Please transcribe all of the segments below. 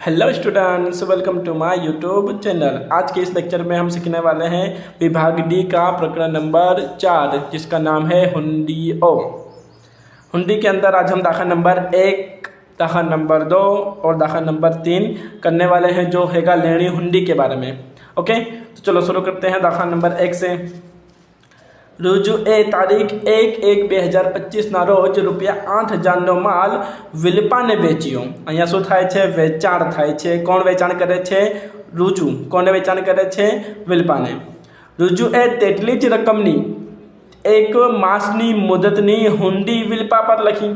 Hello students, welcome to my YouTube channel. आज के इस लेक्चर में हम सीखने वाले हैं विभाग डी का प्रकरण नंबर 4, जिसका नाम है हुंडी ओ। हुंडी के अंदर आज हम दाखिला नंबर 1, दाखिला नंबर 2 और दाखिला नंबर 3 करने वाले हैं, जो हैगा लेनी हुंडी के बारे में। ओके, तो चलो शुरू करते हैं दाखिला नंबर 1 से। रुजुए तारीख 1/1/2025 ના રોજ ₹8,000નો માલ વિલપાને વેચ્યો। અહીંયા શું થાય છે? વેચાણ થાય છે। કોણ વેચાણ કરે છે? रुजु। કોને વેચાણ કરે છે? વિલપાને। रुजुए તેટલી જ રકમની એક માસની મુદતની હુંડી વિલપા પર લખી।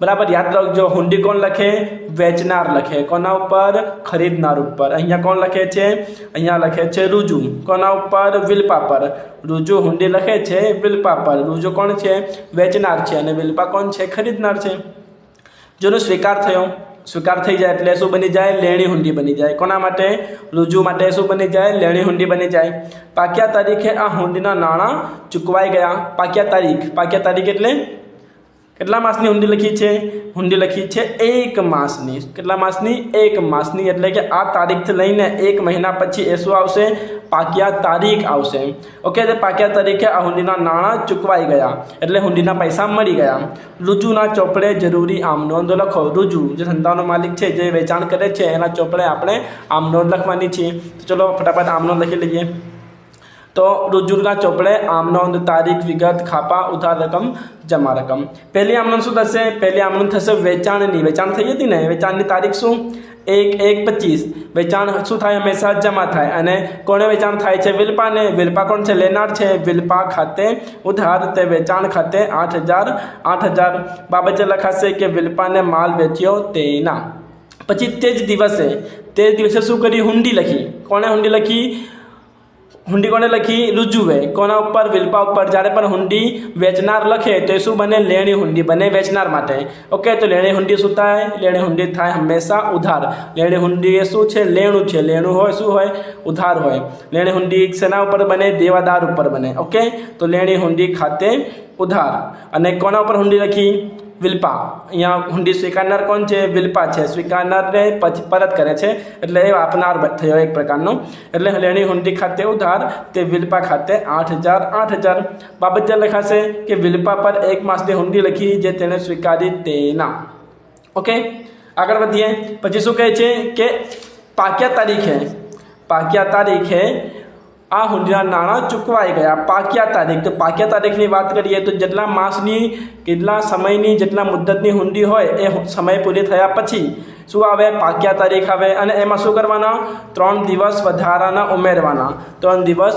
बराबर याद रखो, हुंडी कौन लखे? वेचनार लखे। कोना ऊपर? खरीदनार ऊपर। अहिया कौन लखे छे? अहिया लखे छे रुजु। कोना ऊपर? विलपा पर। रुजु हुंडी लखे छे विलपा पर। रुजु कौन छे? वेचनार छे अने विलपा कौन छे? खरीदनार छे। जेनो स्वीकार थयो, स्वीकार थई जाए एटले शुं बनी जाए? लेणी हुंडी बनी जाए। कोना माटे? रुजु माटे शुं बनी जाए? लेणी हुंडी बनी जाए। पाक्या तारीखे आ हुंडीना नाणां चूकवाई गया। पाक्या तारीख एटले કેટલા માસની હુંડી લખી છે? હુંડી લખી છે 1 માસની। કેટલા માસની? 1 માસની, એટલે કે આ તારીખથી લઈને 1 મહિના પછી એ શું આવશે? પાક્યા તારીખ આવશે। ઓકે, તો પાક્યા તારીખે આ હુંડીના નાણાં ચૂકવાઈ ગયા, એટલે હુંડીના પૈસા મળી ગયા। रुजुના ચોપડે જરૂરી આમ નોંધ લખો। रुजु જે ધંધાનો માલિક છે, જે વેચાણ કરે છે, એના ચોપડે આપણે આમ નોંધ લખવાની છે। તો ચલો ફટાફટ આમ નોંધ લખી લઈએ। तो रुजुना चोपड़े आम नोंध तारीख विगत खापा उधार रकम जमा रकम। पहली आम नोंध शू थशे? पहली आम नोंध थशे वेचाणनी। वेचाण थई हती ने, वेचाणनी तारीख शू? 1/1/25। वेचाण शू थाय? हमेशा जमा थाय। अने कोणे वेचाण थाय छे? विलपाने। विलपा कोण छे? लेनार छे। विलपा खाते उधार, ते वेचाण खाते 8,000 बाबत लखाशे के विलपाने माल वेच्यो तेना। पछी ते ज दिवसे शू करी? हुंडी लखी। कोणे हुंडी लखी? हुंडी कोने लखी? रुजुए। कोना ऊपर? विलपा ऊपर। જ્યારે પણ હુંડી વેચનાર લખે તો શું બને? લેણી હુંડી બને વેચનાર માટે। ઓકે, તો લેણી હુંડી શું થાય? લેણી હુંડી થાય હંમેશા ઉધાર। લેણી હુંડી એ શું છે? લેણું છે। લેણું હોય શું હોય? ઉધાર હોય। લેણી હુંડી શેના ઉપર બને? દેવાદાર ઉપર બને। ઓકે, તો લેણી હુંડી ખાતે ઉધાર। અને કોના ઉપર હુંડી લખી? વિલપા। અહીંયા હુંડી સ્વીકારનાર કોણ છે? વિલપા છે। સ્વીકારનારને પછી પરત કરે છે, એટલે એ આપનાર થયો એક પ્રકારનો। એટલે લેણી હુંડી ખાતે ઉધાર, તે વિલપા ખાતે 8,000 બાબત લખાશે કે વિલપા પર 1 માસની હુંડી લખી, જે તેણે સ્વીકારી તેના। ઓકે, આગળ વધીએ। પછી શું કહે છે કે પાક્યા તારીખે આ હુંડીના નાણાં ચૂકવાઈ ગયા। પાક્યા તારીખ, તો પાક્યા તારીખની વાત કરીએ તો જેટલા માસની, કેટલા સમયની, જેટલા મુદ્દતની હુંડી હોય એ સમય પૂરી થયા પછી શું આવે? પાક્યા તારીખ આવે। અને એમાં શું કરવાના? 3 દિવસ વધારાના ઉમેરવાના। 3 દિવસ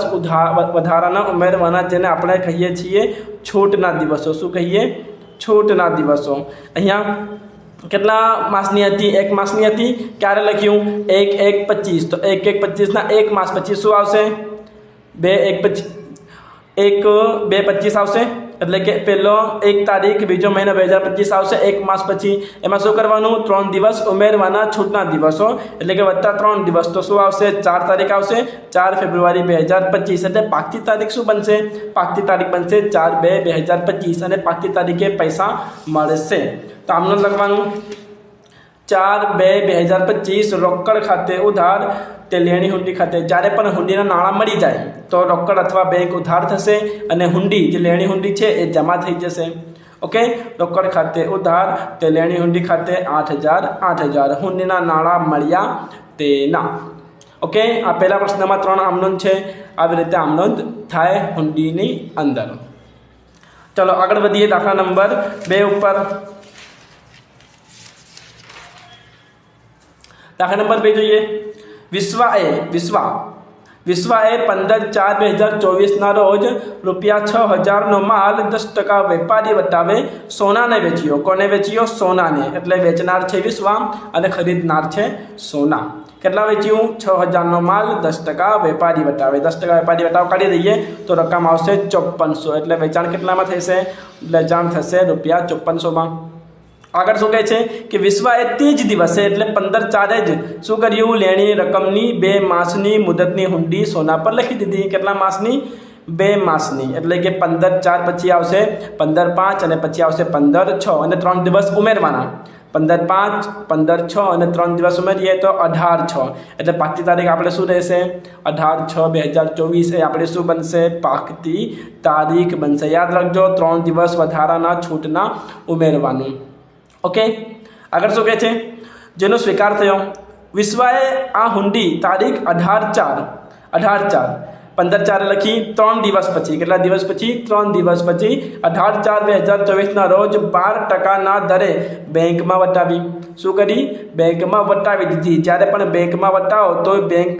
વધારાના ઉમેરવાના, જેને આપણે કહીએ છીએ છૂટના દિવસો। શું કહીએ? છૂટના દિવસો। અહીંયા કેટલા માસની હતી? 1 માસની હતી। ક્યારે લખ્યું? 1/1/25। તો 1/1/25 ના 1 માસ પછી શું આવશે? 1/2/25 આવશે। એટલે કે પહેલો 1 તારીખ, બીજો મહિનો 2025 આવશે। 1 માસ પછી એમાં શું કરવાનું? 3 દિવસ ઉમેરવાના, છૂટના દિવસો, એટલે કે વત્તા 3 દિવસ। તો શું આવશે? 4 તારીખ આવશે। 4 ફેબ્રુઆરી 2025। એટલે પાકતી તારીખ શું બનશે? પાકતી તારીખ બનશે 4/2/2025। અને પાકતી તારીખે પૈસા મળશે। તો આમનું લખવાનું 4/2/2025 રોકડ ખાતે ઉધાર, તે લેણી હુંડી ખાતે। જ્યારે પણ હુંડીના નાણાં મળી જાય તો રોકડ અથવા બેંક ઉધાર થશે, અને હુંડી જે લેણી હુંડી છે એ જમા થઈ જશે। ઓકે, રોકડ ખાતે ઉધાર, તે લેણી હુંડી ખાતે 8,000 હુંડીના નાણાં મળ્યા તેના। ઓકે, આ પહેલા પ્રશ્નમાં 3 આમનોંધ છે। આવી રીતે આમનોંધ થાય હુંડીની અંદર। ચલો આગળ વધીએ દાખલા નંબર 2 ઉપર। દાખલા નંબર 2 જોઈએ। વિશ્વાએ 15/4/2024 રોજ ₹6,000નો માલ 10% વેપારી વટાવે સોનાને વેચ્યો। કોને વેચ્યો? સોનાને। એટલે વેચનાર છે વિશ્વા અને ખરીદનાર છે સોના। કેટલા વેચ્યું? 6,000નો માલ 10% વેપારી વટાવે। 10% વેપારી વટાવ કાઢી દઈએ તો રકમ આવશે 5400। એટલે વેચાણ કેટલામાં થશે? વેચાણ થશે ₹5400માં। આગળ શું કહે છે કે વિશ્વાએ તે જ દિવસે, એટલે 15/4 જ શું કર્યું? લેણી રકમની 2 માસની મુદતની હુંડી સોના પર લખી દીધી। કેટલા માસની? 2 માસની। એટલે કે 15/4 પછી આવશે 15/5 અને પછી આવશે 15/6 અને 3 દિવસ ઉમેરવાના। 15/5 15/6 અને 3 દિવસ ઉમેરીએ તો 18/6 એટલે પાકતી તારીખ આપણે શું રહેશે 18/6/2024 એ આપણે શું બનશે પાકતી તારીખ બનશે। યાદ રાખજો 3 દિવસ વધારાના છૂટના ઉમેરવાનું। ઓકે, આગળ શું કહે છે જેનો સ્વીકાર થયો વિશ્વાએ આ હુંડી તારીખ 18/4 15/4 લખી 3 દિવસ પછી કેટલા દિવસ પછી 3 દિવસ પછી 18/4/2024 રોજ 12% દરે બેંકમાં વટાવી। શું કરી બેંકમાં વટાવી દીધી। જ્યારે પણ બેંકમાં વટાવો તો બેંક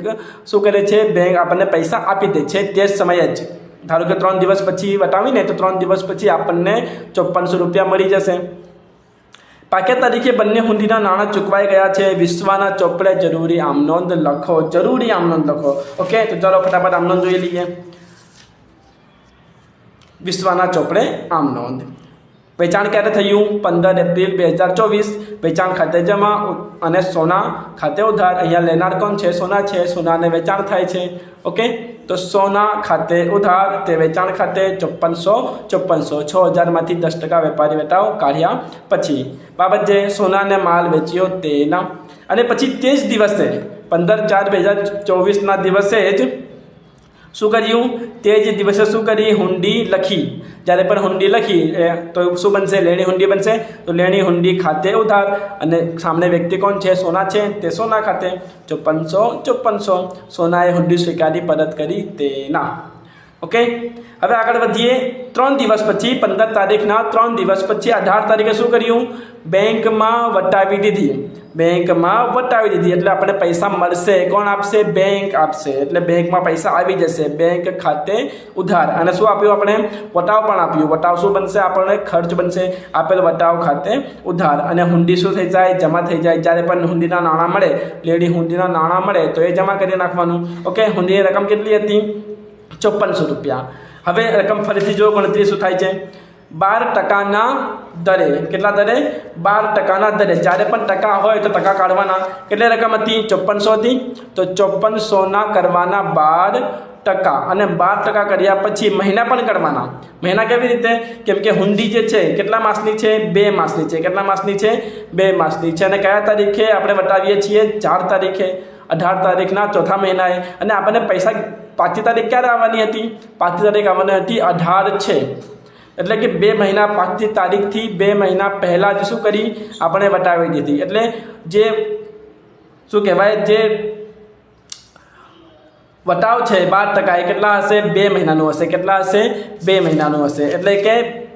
શું કરે છે બેંક આપણને પૈસા આપી દે છે તે જ સમયે જ। ધારો કે 3 દિવસ પછી વટાવીને તો 3 દિવસ પછી આપણને 5400 રૂપિયા મળી જશે। પાક્યા તારીખે બંને હુંડીના નાણાં ચૂકવાઈ ગયા છે। વિશ્વાના ચોપડે જરૂરી આમનોંધ લખો, જરૂરી આમનોંધ લખો। ઓકે, તો ચાલો ફટાફટ આમનોંધ જોઈ લઈએ। વિશ્વાના ચોપડે આમનોંધ। વેચાણ ક્યારે થયું 15 એપ્રિલ 2024 વેચાણ ખાતે જમા અને સોના ખાતે ઉધાર। અહીંયા લેનાર કોણ છે સોના છે, સોનાને વેચાણ થાય છે। ઓકે, તો સોના ખાતે ઉધાર તે વેચાણ ખાતે 5400 6000માંથી 10% વેપારી વેટાવ કાઢ્યા પછી બાબત જે સોનાને માલ વેચ્યો તેના અને પછી તે જ દિવસે 15/4/2024 દિવસે જ શું કર્યું તે જ દિવસે શું કરી હુંડી લખી। જ્યારે પણ હુંડી લખી તો શું બનશે લેણી હુંડી બનશે। તો લેણી હુંડી ખાતે ઉધાર અને સામે વ્યક્તિ કોણ છે સોના છે તે સોના ખાતે 5400 સોનાએ હુંડી સ્વીકારી પરત કરી તેના। ઓકે, હવે આગળ વધીએ। 3 દિવસ પછી 15 તારીખના 3 દિવસ પછી 18 તારીખે શું કર્યું બેંકમાં વટાવી દીધી। બેંકમાં વટાવી દીધી એટલે આપણે પૈસા મળશે, કોણ આપશે બેંક આપશે। એટલે બેંકમાં પૈસા આવી જશે બેંક ખાતે ઉધાર અને શું આપ્યું આપણે વટાવ પણ આપ્યું। વટાવ શું બનશે આપણને ખર્ચ બનશે। આપેલ વટાવ ખાતે ઉધાર અને હુંડી શું થઈ જાય જમા થઈ જાય। જ્યારે પણ હુંડીના નાણાં મળે લેડી હુંડીના નાણાં મળે તો એ જમા કરી નાખવાનું। ઓકે, હુંડીની રકમ કેટલી હતી 5400 રૂપિયા। હવે રકમ ફરીથી જો ગણતરી શું થાય છે 12%ના દરે કેટલા દરે 12% દરે। જ્યારે પણ ટકા હોય તો ટકા કાઢવાના। કેટલી રકમ હતી 5400 હતી તો 5400ના કરવાના 12% અને 12% કર્યા પછી મહિના પણ કરવાના। મહિના કેવી રીતે કેમ કે હુંડી જે છે કેટલા માસની છે 2 માસની છે। કેટલા માસની છે 2 માસની છે અને કયા તારીખે આપણે વટાવીએ છીએ 4 તારીખે 18 તારીખના ચોથા મહિનાએ અને આપણને પૈસા પાછી તારીખ ક્યારે આવવાની હતી પાછી તારીખ આવવાની હતી 18 છે। એટલે કે 2 મહિના પાછી તારીખથી 2 મહિના પહેલાં જ શું કરી આપણે વટાવી દીધી। એટલે જે શું કહેવાય જે વટાવ છે 12% એ કેટલા હશે 2 મહિનાનું હશે। કેટલા હશે 2 મહિનાનું હશે। એટલે કે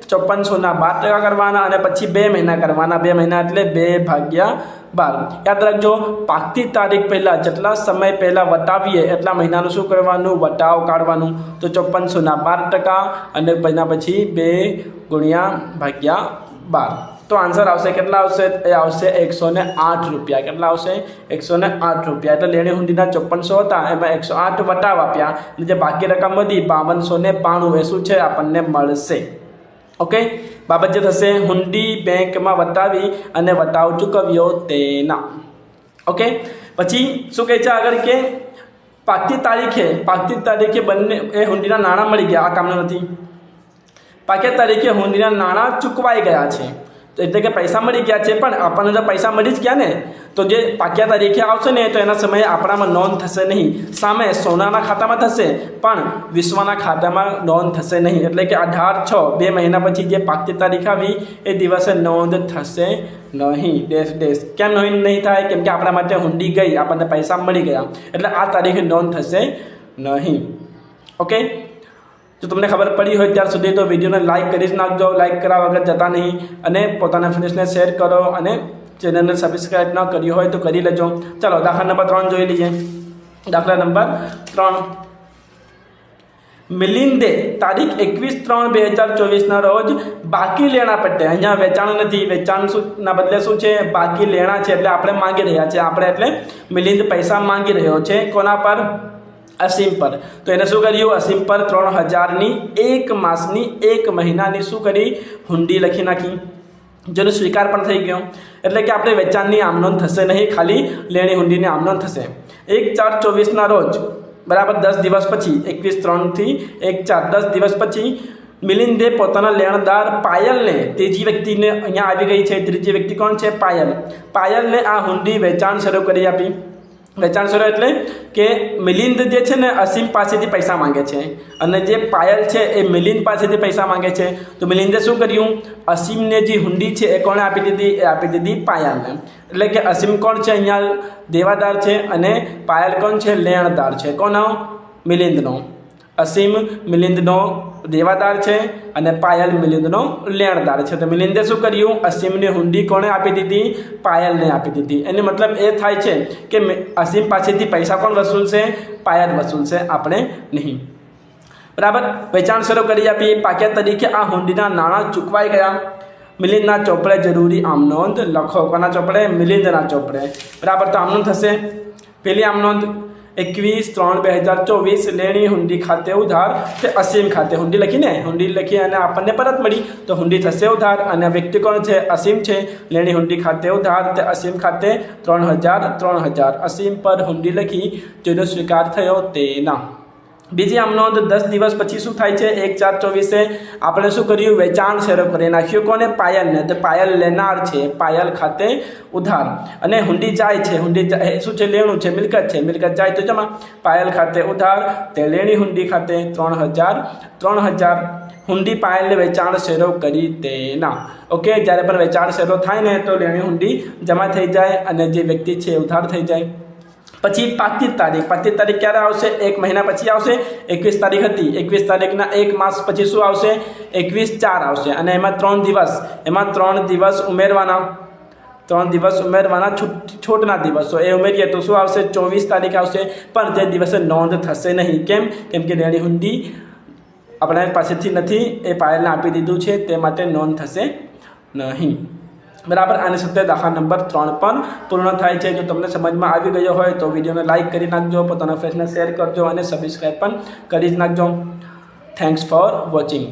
5400ના 12% કરવાના અને પછી 2 મહિના કરવાના। 2 મહિના એટલે 2/12। યાદ રાખજો પાકતી તારીખ પહેલાં જેટલા સમય પહેલાં વટાવીએ એટલા મહિનાનું શું કરવાનું વટાવ કાઢવાનું। તો 5400ના 12% અને મહિના પછી 2/12। તો આન્સર આવશે કેટલા આવશે એ આવશે 108 રૂપિયા। કેટલા આવશે 108 રૂપિયા। એટલે લેણી હુંડીના 5400 હતા એમાં 108 વટાવ આપ્યા અને જે બાકી રકમ વધી 5292 એ શું છે આપણને મળશે। ઓકે, બાબત જે થશે હુંડી બેંકમાં વટાવી અને વટાવ ચૂકવ્યો તેના। ઓકે, પછી શું કહે છે આગળ કે પાકતી તારીખે બંને એ હુંડીના નાણાં મળી ગયા। આ કામનું નથી। પાક્યા તારીખે હુંડીના નાણાં ચૂકવાઈ ગયા છે એટલે કે પૈસા મળી ગયા છે પણ આપણને જો પૈસા મળી જ ગયા ને તો જે પાક્યા તારીખે આવશે ને તો એના સમયે આપણામાં નોંધ થશે નહીં। સામે સોનાના ખાતામાં થશે પણ વિશ્વના ખાતામાં નોંધ થશે નહીં। એટલે કે 18/6 2 મહિના પછી જે પાકતી તારીખ આવી એ દિવસે નોંધ થશે નહીં। કેમ નહીં થાય કેમ કે આપણા માટે હુંડી ગઈ આપણને પૈસા મળી ગયા એટલે આ તારીખે નોંધ થશે નહીં। ઓકે, જો તમને ખબર પડી હોય ત્યાર સુધી તો વિડીયોને લાઇક કરી જ નાખજો। લાઇક કરવા વગર જતા નહીં અને પોતાના ફ્રેન્ડ્સને શેર કરો અને ચેનલને સબસ્ક્રાઈબ ન કરી હોય તો કરી લેજો। ચાલો દાખલા નંબર 3 જોઈ લઈએ। દાખલા નંબર 3 મિલિંદે તારીખ 21/3/2024 રોજ બાકી લેણા પટ્ટે અહીંયા વેચાણ નથી વેચાણના બદલે શું છે બાકી લેણા છે એટલે આપણે માંગી રહ્યા છે। આપણે એટલે મિલિંદ પૈસા માંગી રહ્યો છે કોના પર અસીમ પર। તો એને શું કર્યું અસીમ પર 3000ની 1 માસની 1 મહિનાની શું કરી હુંડી લખી નાખી જેનો સ્વીકાર પણ થઈ ગયો। એટલે કે આપણે વેચાણની આમનોંધ થશે નહીં ખાલી લેણી હુંડીની આમનોંધ થશે। 1/4/24 રોજ બરાબર 10 દિવસ પછી 21/3 થી 1/4 10 દિવસ પછી મિલિંદે પોતાના લેણદાર પાયલને, ત્રીજી વ્યક્તિને અહીંયા આવી ગઈ છે, ત્રીજી વ્યક્તિ કોણ છે? પાયલ. પાયલને આ હુંડી વેચાણ શરૂ કરી આપી. વેચાણ શરૂ એટલે કે મિલિંદ જે છે ને અસીમ પાસેથી પૈસા માંગે છે અને જે પાયલ છે એ મિલિંદ પાસેથી પૈસા માંગે છે. તો મિલિંદે શું કર્યું? અસીમને જે હુંડી છે એ કોણે આપી દીધી? એ આપી દીધી પાયલને. એટલે કે અસીમ કોણ છે? અહીંયા દેવાદાર છે અને પાયલ કોણ છે? લેણદાર છે. કોનો? મિલિંદનો. અસીમ મિલિંદનો દેવાદાર છે અને પાયલ મિલિંદનો લેણદાર છે. તો મિલિંદે શું કર્યું? અસીમની હુંડી કોણે આપી દીધી? પાયલને આપી દીધી. એનો મતલબ એ થાય છે કે અસીમ પાસેથી પૈસા કોણ વસૂલશે? પાયલ વસૂલશે, આપણે નહીં. બરાબર. વેચાણ શરૂ કરી આપી. પાક્યા તરીકે આ હુંડીના નાણાં ચૂકવાઈ ગયા. મિલિંદના ચોપડે જરૂરી આમનોંધ લખો. કોના ચોપડે? મિલિંદના ચોપડે. બરાબર. તો આમનોંધ થશે. પહેલી આમનોંધ 21/3/2024 લેણી હુંડી ખાતે ઉધાર તે અસીમ ખાતે. હુંડી લખી અને આપણને પરત મળી તો હુંડી થશે ઉધાર. અને વ્યક્તિ કોણ છે? અસીમ છે. લેણી હુંડી ખાતે ઉધાર તે અસીમ ખાતે 3000 અસીમ પર હુંડી લખી જેનો સ્વીકાર થયો તેના. બીજી આમનોંધ 10 દિવસ પછી શું થાય છે? 1/4/24 આપણે શું કર્યું? વેચાણ શરૂ કરી નાખ્યું. કોને? પાયલને. તો પાયલ લેનાર છે. પાયલ ખાતે ઉધાર અને હુંડી જાય છે. હુંડી શું છે? લેણું છે, મિલકત છે. મિલકત જાય તો જમા. પાયલ ખાતે ઉધાર તે લેણી હુંડી ખાતે 3000 હુંડી પાયલને વેચાણ શરૂ કરી તેના. ઓકે. જ્યારે પણ વેચાણ શરૂ થાય ને તો લેણી હુંડી જમા થઈ જાય અને જે વ્યક્તિ છે ઉધાર થઈ જાય. પછી 25 તારીખ ક્યારે આવશે? 1 મહિના પછી આવશે. 21 તારીખ હતી. 21 તારીખના 1 માસ પછી શું આવશે? 21/4 આવશે. અને એમાં 3 દિવસ ઉમેરવાના. 3 દિવસ ઉમેરવાના છૂટના દિવસો એ ઉમેરીએ તો શું આવશે? 24 તારીખ આવશે. પણ તે દિવસે નોંધ થશે નહીં. કેમ? કેમ કે લેણી હુંડી આપણા પાસેથી નથી, એ પાયલને આપી દીધું છે, તે માટે નોંધ થશે નહીં. બરાબર. આની સાથે દાખલા નંબર 3 પણ પૂર્ણ થાય છે. જો તમને સમજમાં આવી ગયો હોય તો વિડીયોને લાઇક કરી નાખજો, પોતાના ફ્રેન્ડ્સને શેર કરજો અને સબસ્ક્રાઈબ પણ કરી જ નાખજો. Thanks for watching.